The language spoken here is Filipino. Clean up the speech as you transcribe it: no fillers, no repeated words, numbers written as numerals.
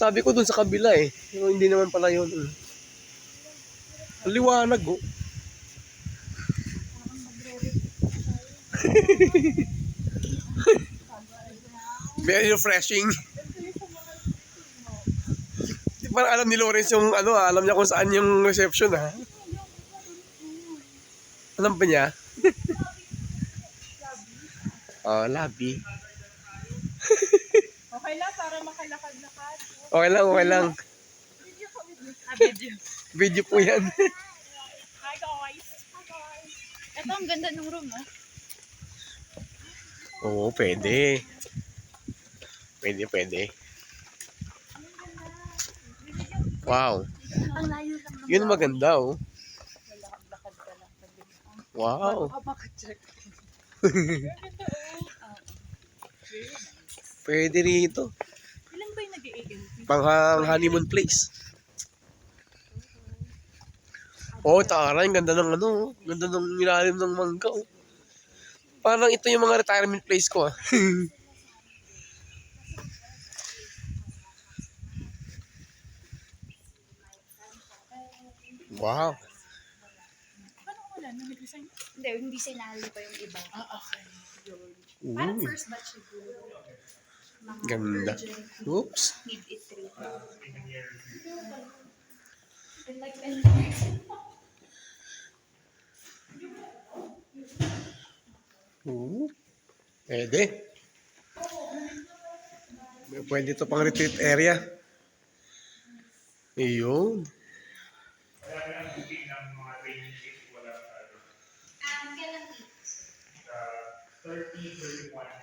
Sabi ko dun sa kabila eh. Pero hindi naman pala yun. Liwanag oh. Very refreshing. Di ba alam ni Lawrence yung ano alam niya kung saan yung reception ha? Alam ba niya? Oh, lobby. Okay lang para makalakad-lakad. Okay lang, okay lang. Video ko with this. Video. Video po yan. Hi guys. Hi guys. Ito ang ganda ng room, oh. Oo, pwede. Pwede. Wow. Ang layo lang ng Yun maganda oh. lakad ka lang. Wow. Bakit-check? Pwede rito. Ilan ba yung nag-i-ALP? Pang honeymoon place. Oh, taray, ganda ng ano, oh. Ganda ng ilalim ng mangga, oh. Parang ito yung mga retirement place ko, ah. Wow. Paano wala? Nag-resign? Hindi sinali pa yung iba. Okay. Parang Ooh, first batch siguro. Mga ganda. urgent Oops. need it treatment. And like, Ooh. Pwede. Pwede ito pang retreat area. Ayun. kailan 30, 31.